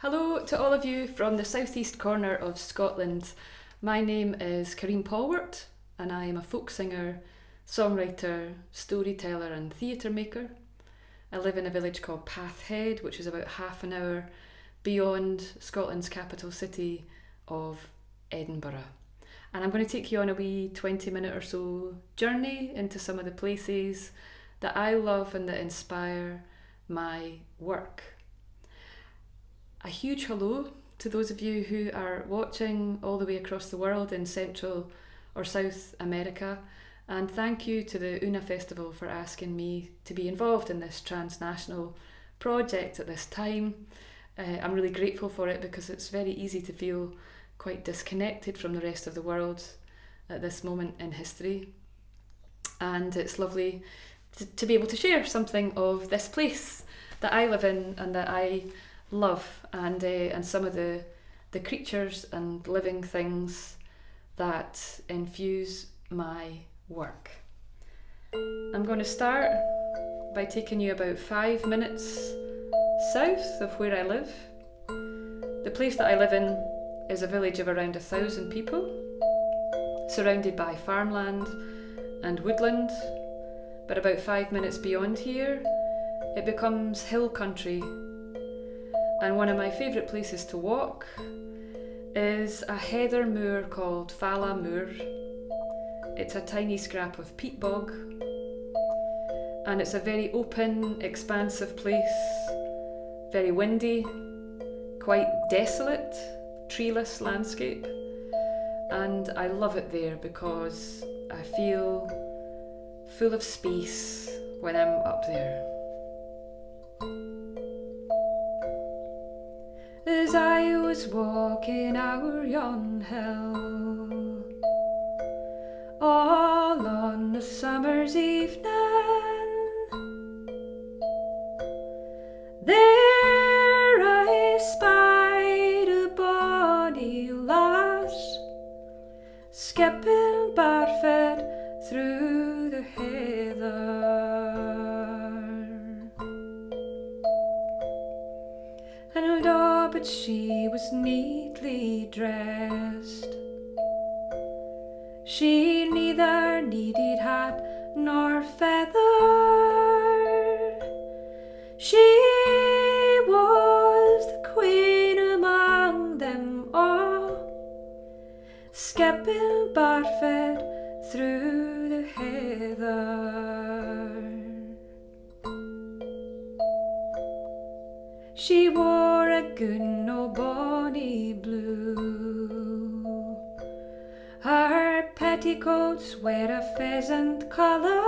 Hello to all of you from the southeast corner of Scotland. My name is Karine Polwart and I am a folk singer, songwriter, storyteller and theatre maker. I live in a village called Pathhead, which is about half an hour beyond Scotland's capital city of Edinburgh. And I'm going to take you on a wee 20-minute or so journey into some of the places that I love and that inspire my work. A huge hello to those of you who are watching all the way across the world in Central or South America, and thank you to the ÚNA Festival for asking me to be involved in this transnational project at this time. I'm really grateful for it because it's very easy to feel quite disconnected from the rest of the world at this moment in history, and it's lovely to be able to share something of this place that I live in and that I love, and some of the creatures and living things that infuse my work. I'm going to start by taking you about 5 minutes south of where I live. The place that I live in is a village of around 1,000 people, surrounded by farmland and woodland, but about 5 minutes beyond here it becomes hill country. And one of my favourite places to walk is a heather moor called Fala Moor. It's a tiny scrap of peat bog, and it's a very open, expansive place, very windy, quite desolate, treeless landscape. And I love it there because I feel full of space when I'm up there. As I was walking over yon hill, all on a summer's evening, there I spied a bonny lass, skipping barefoot through the heather. And oh, but she was neatly dressed. She neither needed hat nor feather. She was the queen among them all, skipping barefoot through the heather. She wore a gown o' bonny blue. Her petticoats were a pheasant colour,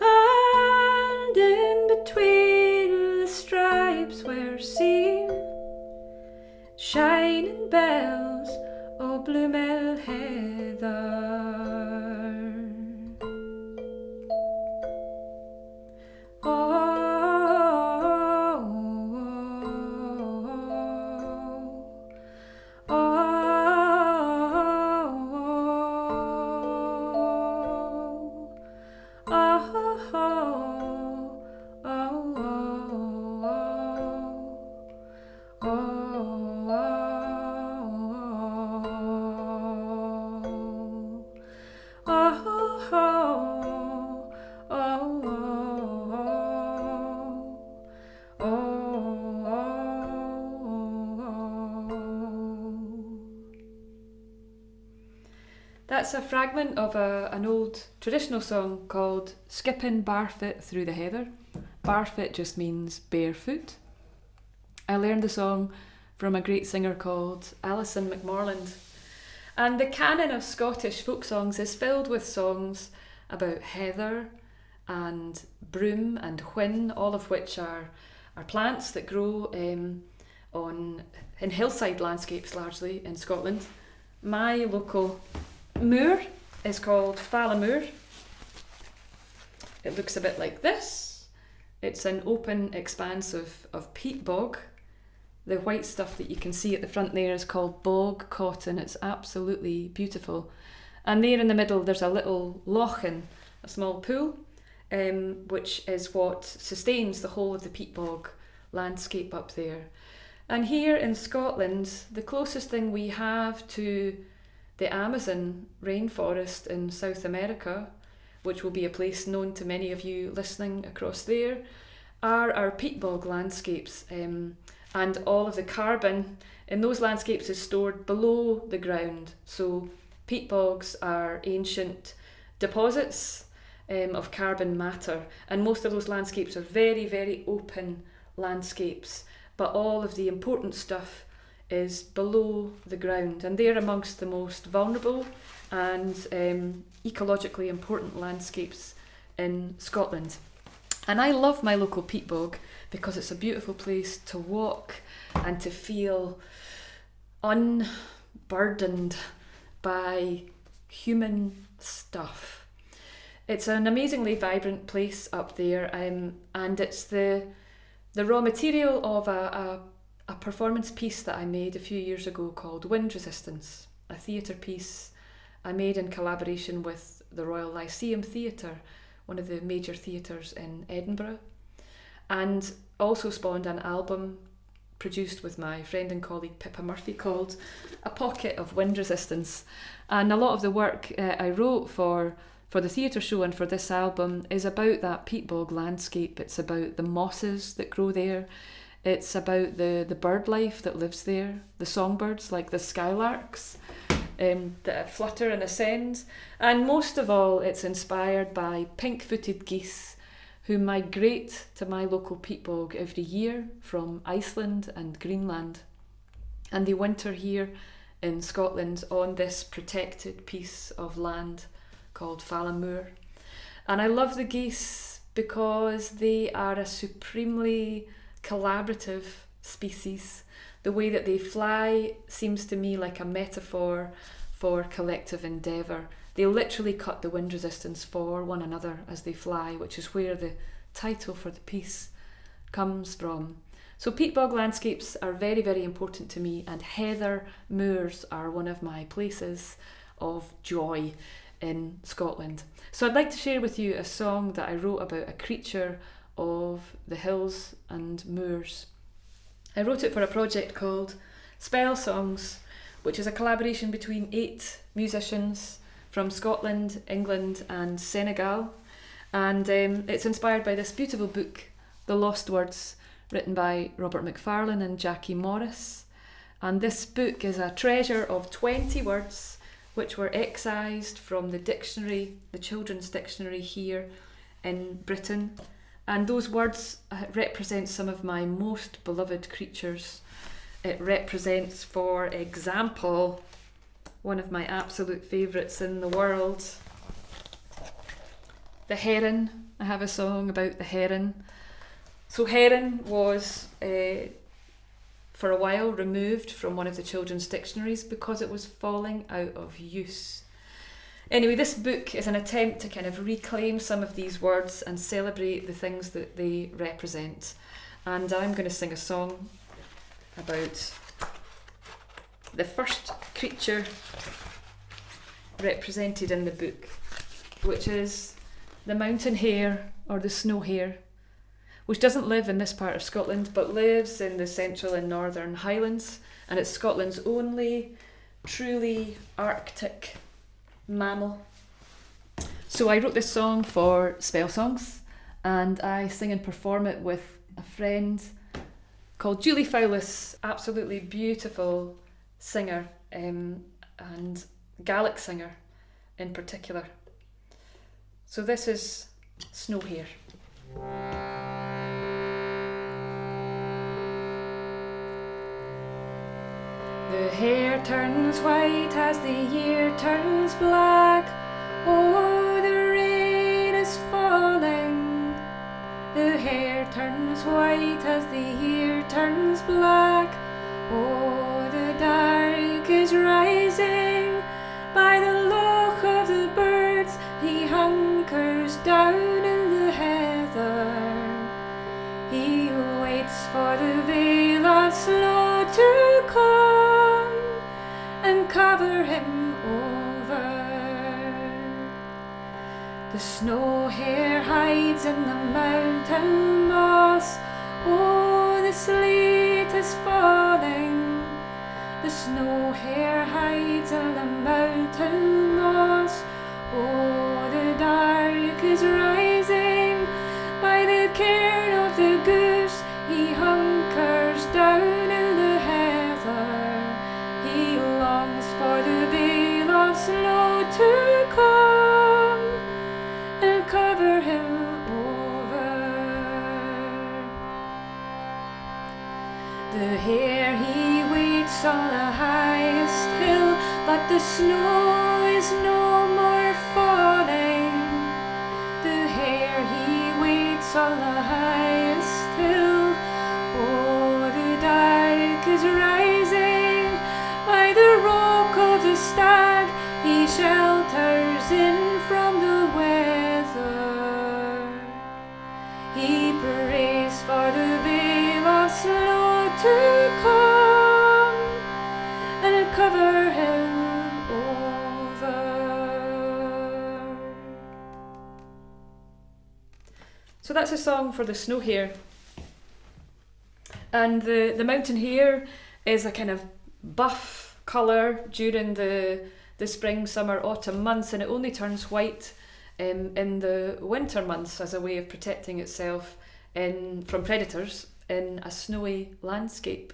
and in between the stripes were seen shining bells o' Blumel heather. That's a fragment of an old traditional song called Skipping Barefoot Through the Heather. Barefoot just means barefoot. I learned the song from a great singer called Alison McMorland. And the canon of Scottish folk songs is filled with songs about heather and broom and whin, all of which are plants that grow in hillside landscapes largely in Scotland. My local moor is called Fala Moor. It looks a bit like this. It's an open expanse of peat bog. The white stuff that you can see at the front there is called bog cotton. It's absolutely beautiful. And there in the middle there's a little lochan, a small pool, which is what sustains the whole of the peat bog landscape up there. And here in Scotland, the closest thing we have to the Amazon rainforest in South America, which will be a place known to many of you listening across there, are our peat bog landscapes. And all of the carbon in those landscapes is stored below the ground. So peat bogs are ancient deposits of carbon matter, and most of those landscapes are very, very open landscapes, but all of the important stuff is below the ground, and they're amongst the most vulnerable and ecologically important landscapes in Scotland. And I love my local peat bog because it's a beautiful place to walk and to feel unburdened by human stuff. It's an amazingly vibrant place up there, and it's the raw material of a performance piece that I made a few years ago called Wind Resistance, a theatre piece I made in collaboration with the Royal Lyceum Theatre, one of the major theatres in Edinburgh, and also spawned an album produced with my friend and colleague Pippa Murphy called A Pocket of Wind Resistance. And a lot of the work I wrote for the theatre show and for this album is about that peat bog landscape. It's about the mosses that grow there. It's about the bird life that lives there, the songbirds like the skylarks that flutter and ascend. And most of all, it's inspired by pink-footed geese who migrate to my local peat bog every year from Iceland and Greenland. And they winter here in Scotland on this protected piece of land called Fallamure. And I love the geese because they are a supremely collaborative species. The way that they fly seems to me like a metaphor for collective endeavour. They literally cut the wind resistance for one another as they fly, which is where the title for the piece comes from. So peat bog landscapes are very, very important to me, and heather moors are one of my places of joy in Scotland. So I'd like to share with you a song that I wrote about a creature of the hills and moors. I wrote it for a project called Spell Songs, which is a collaboration between 8 musicians from Scotland, England and Senegal. And it's inspired by this beautiful book, The Lost Words, written by Robert Macfarlane and Jackie Morris. And this book is a treasure of 20 words which were excised from the dictionary, the children's dictionary here in Britain. And those words represent some of my most beloved creatures. It represents, for example, one of my absolute favourites in the world, the heron. I have a song about the heron. So heron was, for a while, removed from one of the children's dictionaries because it was falling out of use. Anyway, this book is an attempt to kind of reclaim some of these words and celebrate the things that they represent. And I'm going to sing a song about the first creature represented in the book, which is the mountain hare or the snow hare, which doesn't live in this part of Scotland but lives in the central and northern Highlands, and it's Scotland's only truly Arctic mammal. So I wrote this song for Spell Songs, and I sing and perform it with a friend called Julie Fowlis, absolutely beautiful singer and Gaelic singer in particular. So this is Snow Hare. The hair turns white as the year turns black. Oh, the rain is falling. The hair turns white as the year turns black. Oh, the dark is rising. By the loch of the birds, he hunkers down in the heather. He waits for the veil of snow to come and cover him over. The snow hare hides in the mountain moss. Oh, the sleet is falling, the snow hare hides in the mountain moss. Oh, the dark is rising by the cairn of the goose. He hunkers down in the heather. He longs for the veil of snow to come and cover him over. The hare he waits on the highest hill, but the snow is no more falling. The hare he waits on the highest hill. Oh, the dark is rising by the rock of the stag. He shelters in from the weather. He prays for the veil of snow to come and cover him over. So that's a song for the snow hare. And the mountain hare is a kind of buff colour during the spring, summer, autumn months, and it only turns white in the winter months as a way of protecting itself from predators in a snowy landscape.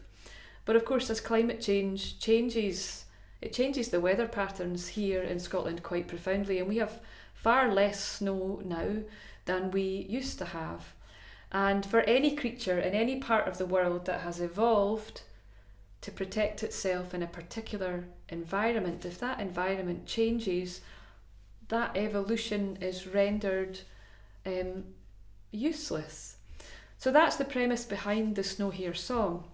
But of course, as climate change changes the weather patterns here in Scotland quite profoundly, and we have far less snow now than we used to have. And for any creature in any part of the world that has evolved to protect itself in a particular environment, if that environment changes, that evolution is rendered useless. So that's the premise behind the snow hare song.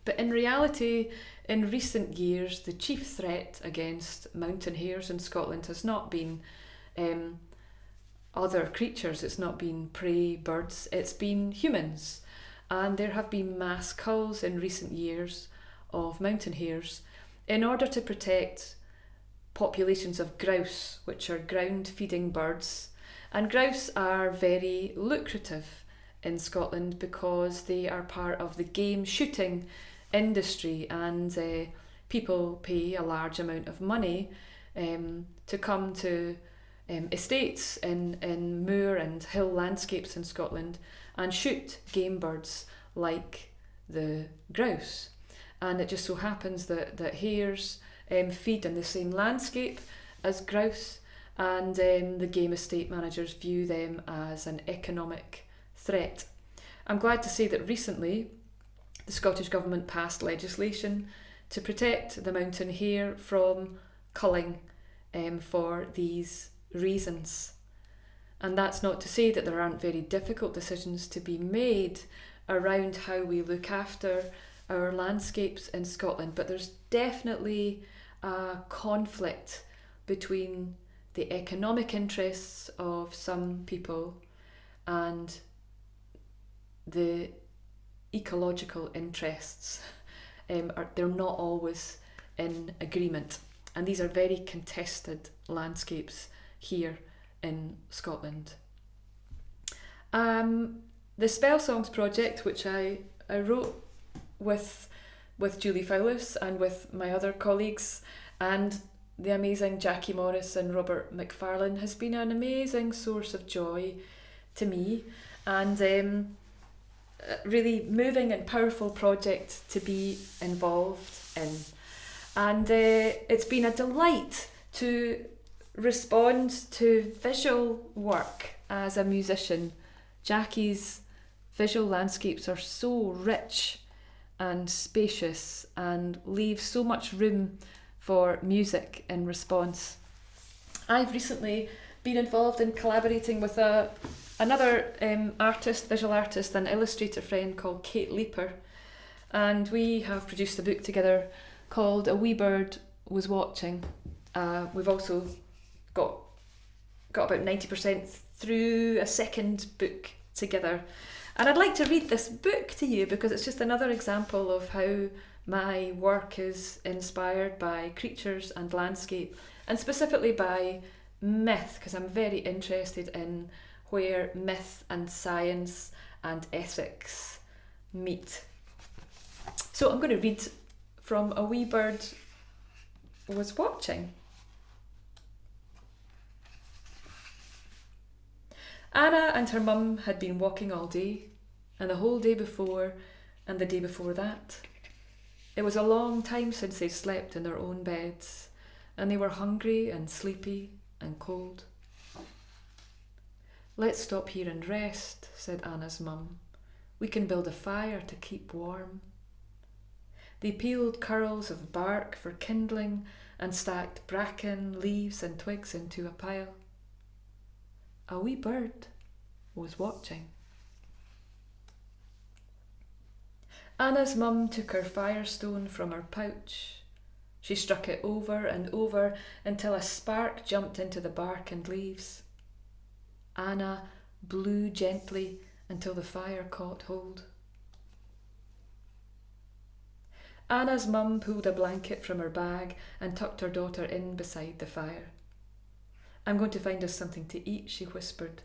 But in reality, in recent years, the chief threat against mountain hares in Scotland has not been other creatures, it's not been prey birds, it's been humans. And there have been mass culls in recent years of mountain hares in order to protect populations of grouse, which are ground feeding birds. And grouse are very lucrative in Scotland because they are part of the game shooting industry, and people pay a large amount of money to come to estates in moor and hill landscapes in Scotland and shoot game birds like the grouse. And it just so happens that hares feed in the same landscape as grouse, and the game estate managers view them as an economic threat. I'm glad to say that recently the Scottish Government passed legislation to protect the mountain hare from culling for these reasons. And that's not to say that there aren't very difficult decisions to be made around how we look after our landscapes in Scotland, but there's definitely a conflict between the economic interests of some people and the ecological interests. They're not always in agreement, and these are very contested landscapes here in Scotland. The Spell Songs project, which I wrote with Julie Fowlis and with my other colleagues and the amazing Jackie Morris and Robert McFarlane, has been an amazing source of joy to me, and really moving and powerful project to be involved in. And it's been a delight to respond to visual work as a musician. Jackie's visual landscapes are so rich and spacious and leave so much room for music in response. I've recently been involved in collaborating with another visual artist and illustrator friend called Kate Leaper, and we have produced a book together called A Wee Bird Was Watching. We've also got about 90% through a second book together. And I'd like to read this book to you because it's just another example of how my work is inspired by creatures and landscape, and specifically by myth, because I'm very interested in where myth and science and ethics meet. So I'm going to read from A Wee Bird Was Watching. Anna and her mum had been walking all day, and the whole day before, and the day before that. It was a long time since they slept in their own beds, and they were hungry and sleepy and cold. "Let's stop here and rest," said Anna's mum. "We can build a fire to keep warm." They peeled curls of bark for kindling and stacked bracken, leaves and twigs into a pile. A wee bird was watching. Anna's mum took her firestone from her pouch. She struck it over and over until a spark jumped into the bark and leaves. Anna blew gently until the fire caught hold. Anna's mum pulled a blanket from her bag and tucked her daughter in beside the fire. "I'm going to find us something to eat," she whispered.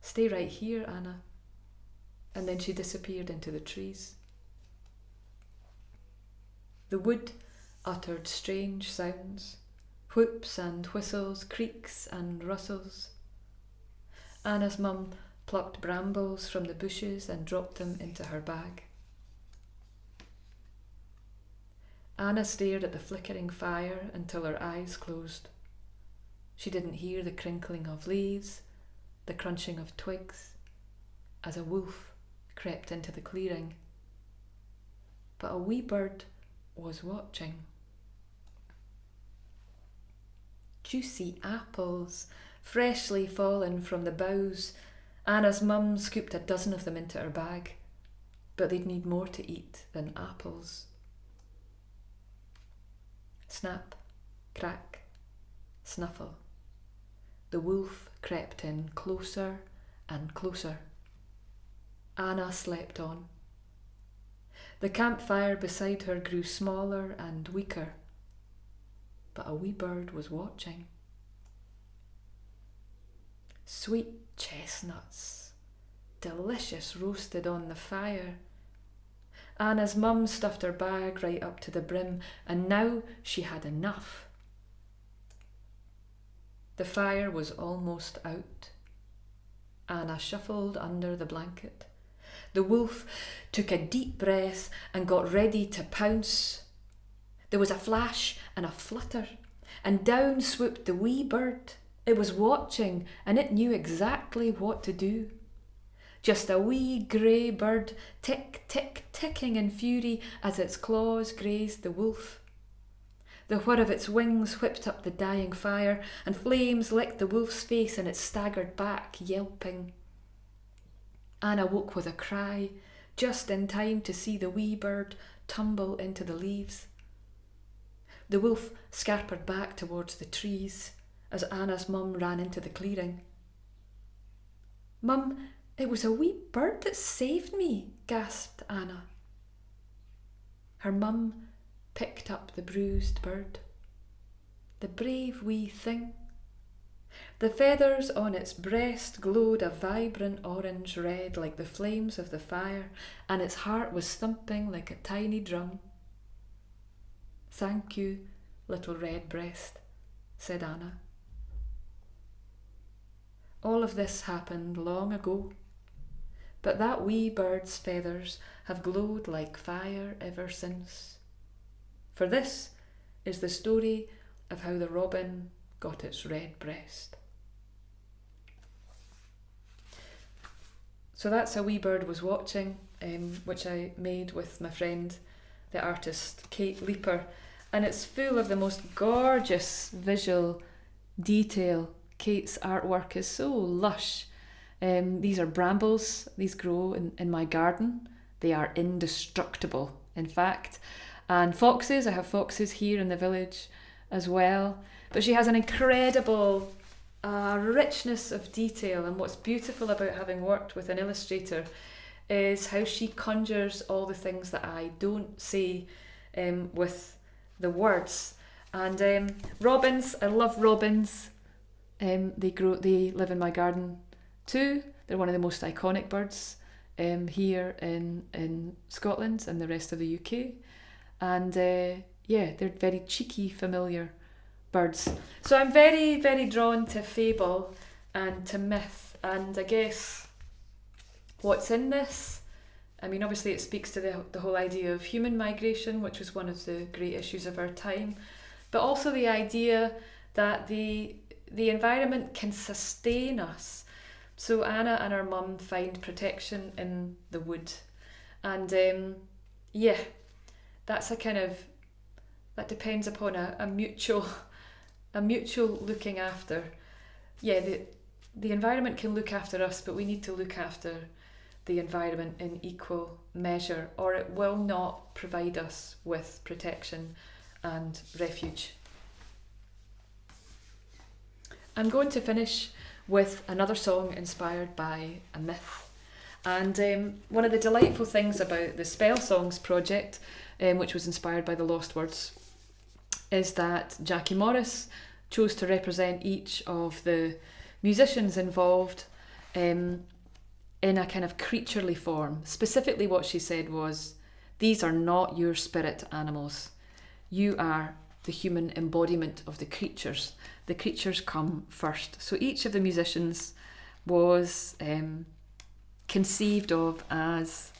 "Stay right here, Anna." And then she disappeared into the trees. The wood uttered strange sounds, whoops and whistles, creaks and rustles. Anna's mum plucked brambles from the bushes and dropped them into her bag. Anna stared at the flickering fire until her eyes closed. She didn't hear the crinkling of leaves, the crunching of twigs, as a wolf crept into the clearing. But a wee bird was watching. Juicy apples, freshly fallen from the boughs. Anna's mum scooped a dozen of them into her bag, but they'd need more to eat than apples. Snap, crack, snuffle. The wolf crept in closer and closer. Anna slept on. The campfire beside her grew smaller and weaker, but a wee bird was watching. Sweet chestnuts, delicious roasted on the fire. Anna's mum stuffed her bag right up to the brim, and now she had enough. The fire was almost out. Anna shuffled under the blanket. The wolf took a deep breath and got ready to pounce. There was a flash and a flutter, and down swooped the wee bird. It was watching, and it knew exactly what to do. Just a wee grey bird, tick, tick, ticking in fury as its claws grazed the wolf. The whir of its wings whipped up the dying fire, and flames licked the wolf's face, and it staggered back, yelping. Anna woke with a cry, just in time to see the wee bird tumble into the leaves. The wolf scampered back towards the trees as Anna's mum ran into the clearing. "Mum, it was a wee bird that saved me," gasped Anna. Her mum picked up the bruised bird. The brave wee thing. The feathers on its breast glowed a vibrant orange red like the flames of the fire, and its heart was thumping like a tiny drum. "Thank you, little red breast," said Anna. All of this happened long ago, but that wee bird's feathers have glowed like fire ever since. For this is the story of how the robin got its red breast. So that's A Wee Bird Was Watching, which I made with my friend, the artist Kate Leeper, and it's full of the most gorgeous visual detail. Kate's artwork is so lush. These are brambles. These grow in my garden. They are indestructible, in fact. And foxes, I have foxes here in the village as well. But she has an incredible richness of detail, and what's beautiful about having worked with an illustrator is how she conjures all the things that I don't say with the words. And robins, I love robins. They live in my garden too. They're one of the most iconic birds here in Scotland and the rest of the UK. And they're very cheeky, familiar birds. So I'm very, very drawn to fable and to myth. And I guess what's in this, I mean, obviously it speaks to the whole idea of human migration, which was one of the great issues of our time, but also the idea that the environment can sustain us. So Anna and her mum find protection in the wood. And that's a kind of, that depends upon a mutual looking after. Yeah, the environment can look after us, but we need to look after the environment in equal measure, or it will not provide us with protection and refuge. I'm going to finish with another song inspired by a myth. And one of the delightful things about the Spell Songs project, which was inspired by the Lost Words, is that Jackie Morris chose to represent each of the musicians involved in a kind of creaturely form. Specifically what she said was, these are not your spirit animals. You are the human embodiment of the creatures. The creatures come first. So each of the musicians was conceived of as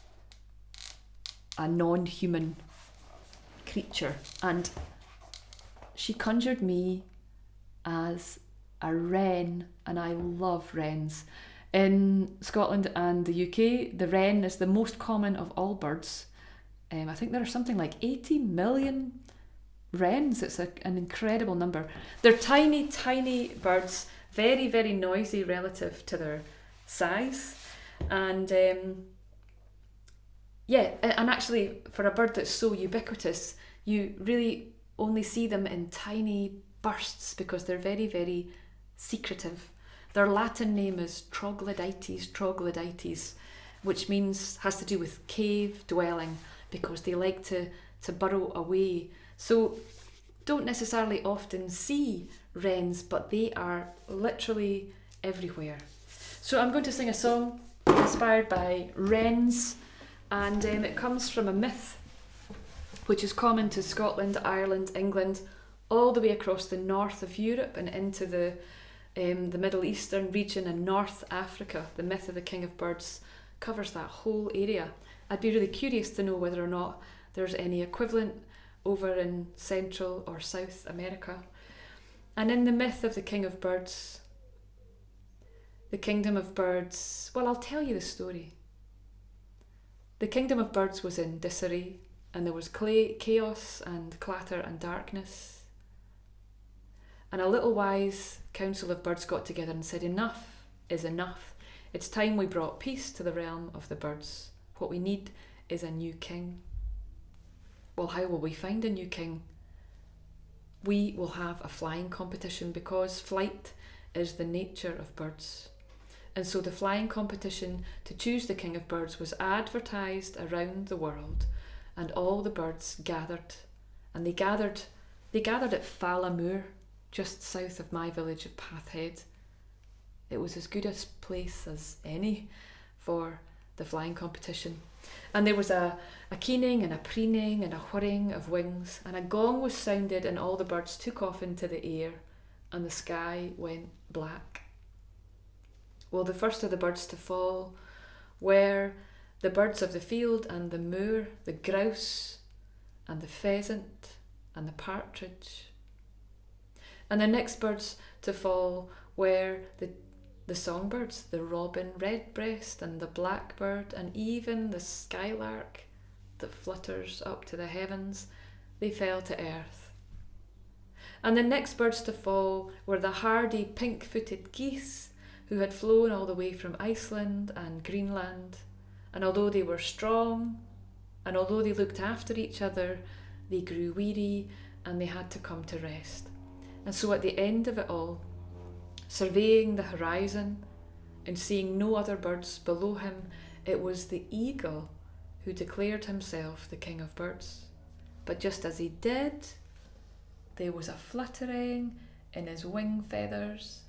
a non-human creature, and she conjured me as a wren, and I love wrens. In Scotland and the UK, the wren is the most common of all birds. I think there are something like 80 million wrens. It's an incredible number. They're tiny, tiny birds, very, very noisy relative to their size. And and actually for a bird that's so ubiquitous, you really only see them in tiny bursts because they're very, very secretive. Their Latin name is troglodytes, which has to do with cave dwelling, because they like to burrow away. So don't necessarily often see wrens, but they are literally everywhere. So I'm going to sing a song inspired by wrens, and it comes from a myth which is common to Scotland, Ireland, England, all the way across the north of Europe and into the Middle Eastern region and North Africa. The myth of the King of Birds covers that whole area. I'd be really curious to know whether or not there's any equivalent over in Central or South America. And in the myth of the King of Birds, the kingdom of birds, well, I'll tell you the story. The kingdom of birds was in disarray, and there was chaos and clatter and darkness. And a little wise council of birds got together and said, enough is enough. It's time we brought peace to the realm of the birds. What we need is a new king. Well, how will we find a new king? We will have a flying competition, because flight is the nature of birds. And so the flying competition to choose the king of birds was advertised around the world, and all the birds gathered. And they gathered at Fallamoor, just south of my village of Pathhead. It was as good a place as any for the flying competition. And there was a keening and a preening and a whirring of wings, and a gong was sounded, and all the birds took off into the air, and the sky went black. Well, the first of the birds to fall were the birds of the field and the moor, the grouse and the pheasant and the partridge. And the next birds to fall were the songbirds, the robin redbreast and the blackbird, and even the skylark that flutters up to the heavens. They fell to earth. And the next birds to fall were the hardy pink-footed geese, who had flown all the way from Iceland and Greenland. And although they were strong, and although they looked after each other, they grew weary and they had to come to rest. And so at the end of it all, surveying the horizon and seeing no other birds below him, it was the eagle who declared himself the king of birds. But just as he did, there was a fluttering in his wing feathers,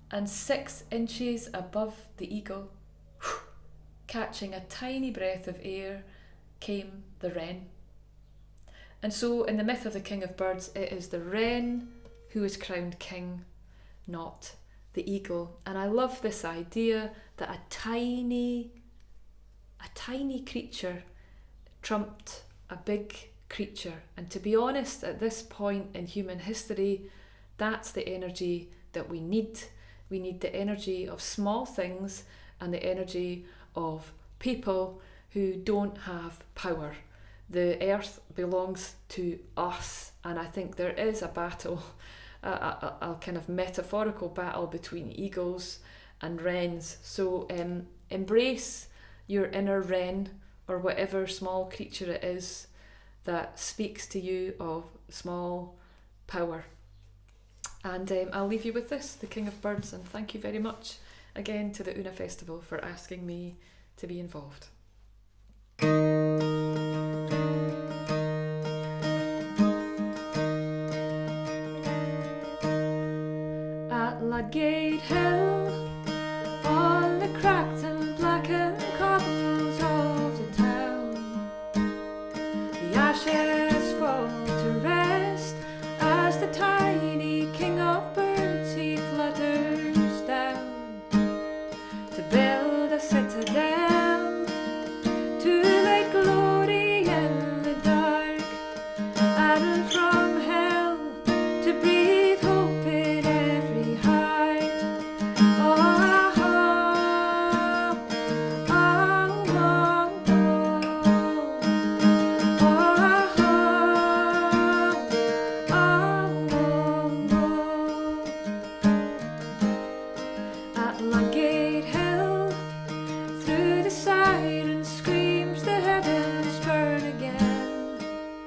and 6 inches above the eagle, catching a tiny breath of air, came the wren. And so in the myth of the king of birds, it is the wren who is crowned king, not the eagle. And I love this idea that a tiny creature trumped a big creature. And to be honest, at this point in human history, that's the energy that we need. We need the energy of small things and the energy of people who don't have power. The earth belongs to us, and I think there is a battle, a kind of metaphorical battle between eagles and wrens. So embrace your inner wren, or whatever small creature it is that speaks to you of small power. And I'll leave you with this, the King of Birds, and thank you very much again to the ÚNA Festival for asking me to be involved. At Ludgate Hill, on the cracked and blackened cobbles of the town, the ashes fall to rest as the tiny king of birds he flutters down to build a citadel to lay glory in the dark, and from hell to breathe hope in every heart. Oh, oh, oh, oh, At Ludgate Hill, through the siren screams the heavens burn again.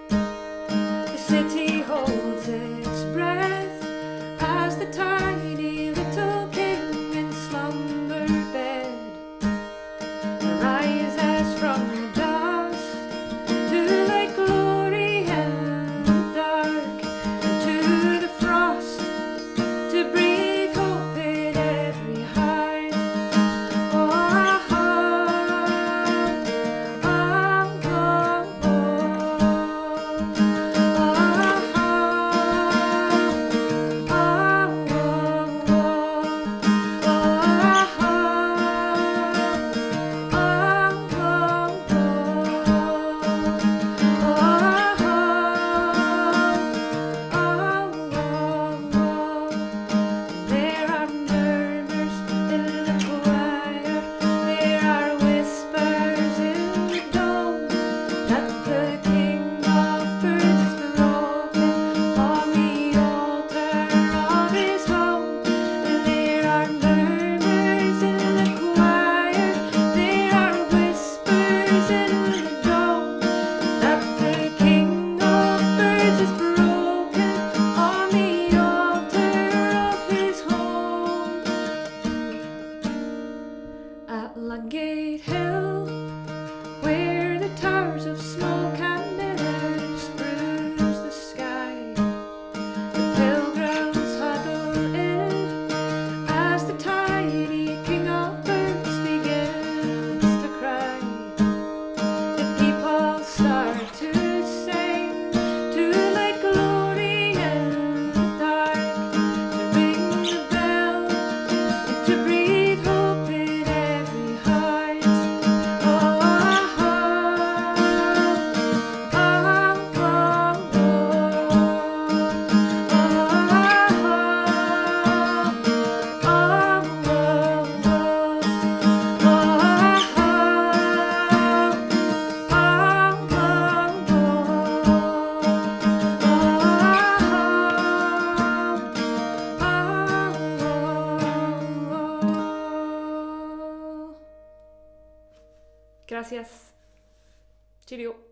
The city holds its breath as the tiny little king in slumber bed rises from the dust to lay glory in the dark, and to the frost to breathe hope in every heart. Oh, oh, oh, oh, There are murmurs in the choir, there are whispers in the dome, that the king of birds is broken on the altar of his home. There are murmurs in the choir, there are whispers in the dome, that the king of birds is broken on the altar of his home. At Ludgate Hill, where the towers of smoke and mirrors bruise the sky, the pilgrims huddle in as the tiny king of birds begins to cry. The people start to sing, to light glory in the dark, to ring the bell, and to breathe hope in every heart. Oh, oh, oh, oh, oh, Gracias. Cheerio.